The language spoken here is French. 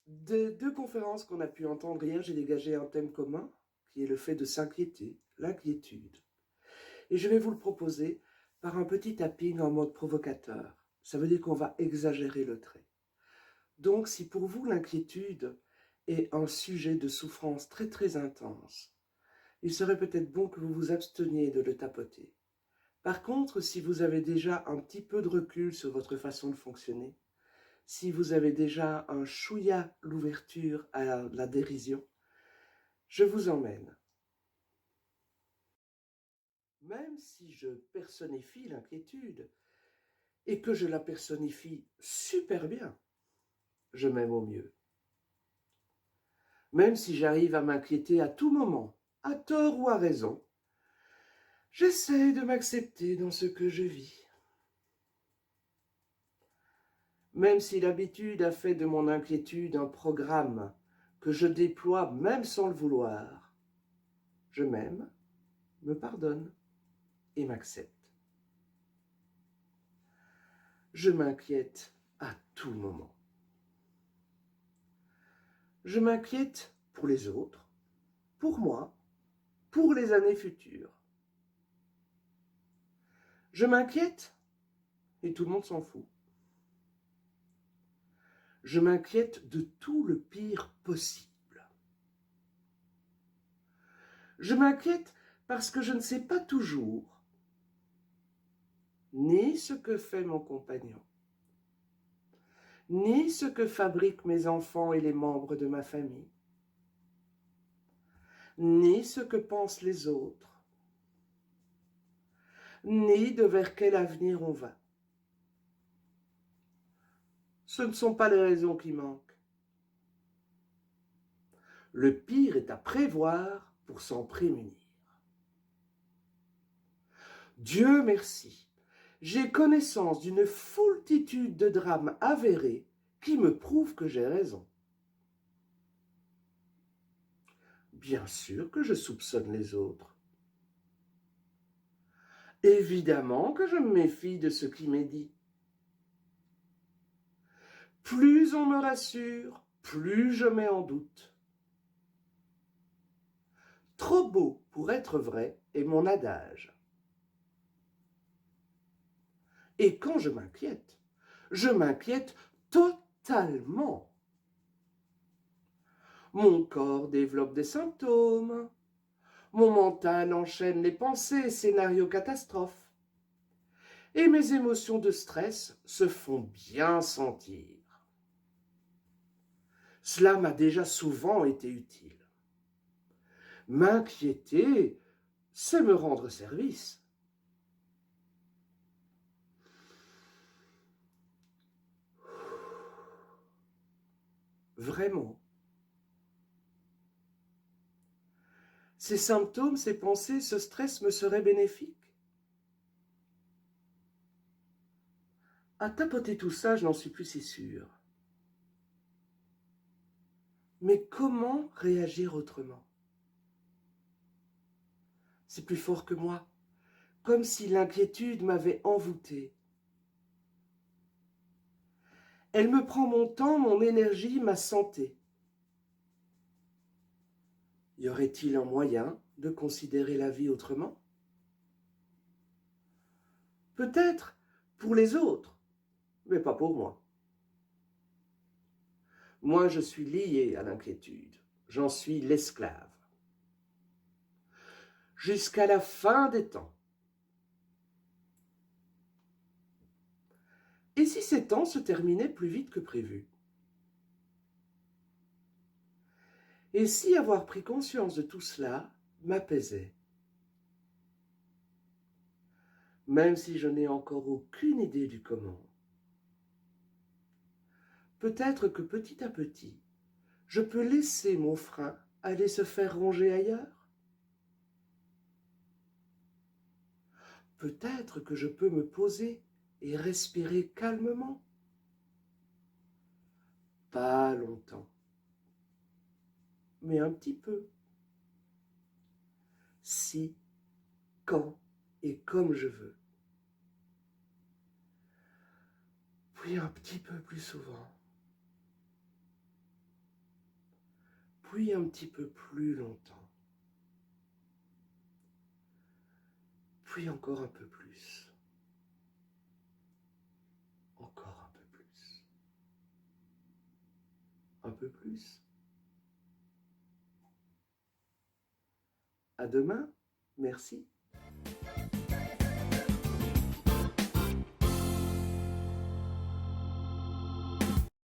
Des deux conférences qu'on a pu entendre hier, j'ai dégagé un thème commun, qui est le fait de s'inquiéter, l'inquiétude. Et je vais vous le proposer par un petit tapping en mode provocateur. Ça veut dire qu'on va exagérer le trait. Donc, si pour vous l'inquiétude est un sujet de souffrance très très intense, il serait peut-être bon que vous vous absteniez de le tapoter. Par contre, si vous avez déjà un petit peu de recul sur votre façon de fonctionner, si vous avez déjà un chouïa l'ouverture à la dérision, je vous emmène. Même si je personnifie l'inquiétude, et que je la personnifie super bien, je m'aime au mieux. Même si j'arrive à m'inquiéter à tout moment, à tort ou à raison, j'essaie de m'accepter dans ce que je vis. Même si l'habitude a fait de mon inquiétude un programme que je déploie même sans le vouloir, je m'aime, me pardonne et m'accepte. Je m'inquiète à tout moment. Je m'inquiète pour les autres, pour moi, pour les années futures. Je m'inquiète et tout le monde s'en fout. Je m'inquiète de tout le pire possible. Je m'inquiète parce que je ne sais pas toujours ni ce que fait mon compagnon, ni ce que fabriquent mes enfants et les membres de ma famille, ni ce que pensent les autres, ni de vers quel avenir on va. Ce ne sont pas les raisons qui manquent. Le pire est à prévoir pour s'en prémunir. Dieu merci, j'ai connaissance d'une foultitude de drames avérés qui me prouvent que j'ai raison. Bien sûr que je soupçonne les autres. Évidemment que je me méfie de ce qui m'est dit. Plus on me rassure, plus je mets en doute. Trop beau pour être vrai est mon adage. Et quand je m'inquiète totalement. Mon corps développe des symptômes. Mon mental enchaîne les pensées et scénarios catastrophes. Et mes émotions de stress se font bien sentir. Cela m'a déjà souvent été utile. M'inquiéter, c'est me rendre service. Vraiment. Ces symptômes, ces pensées, ce stress me seraient bénéfiques? À tapoter tout ça, je n'en suis plus si sûr. Mais comment réagir autrement? C'est plus fort que moi, comme si l'inquiétude m'avait envoûté. Elle me prend mon temps, mon énergie, ma santé. Y aurait-il un moyen de considérer la vie autrement? Peut-être pour les autres, mais pas pour moi. Moi, je suis lié à l'inquiétude. J'en suis l'esclave. Jusqu'à la fin des temps. Et si ces temps se terminaient plus vite que prévu? Et si avoir pris conscience de tout cela m'apaisait? Même si je n'ai encore aucune idée du comment. Peut-être que petit à petit, je peux laisser mon frein aller se faire ronger ailleurs? Peut-être que je peux me poser et respirer calmement? Pas longtemps, mais un petit peu. Si, quand et comme je veux. Puis un petit peu plus souvent. puis un petit peu plus longtemps, puis encore un peu plus, encore un peu plus, un peu plus. À demain, merci.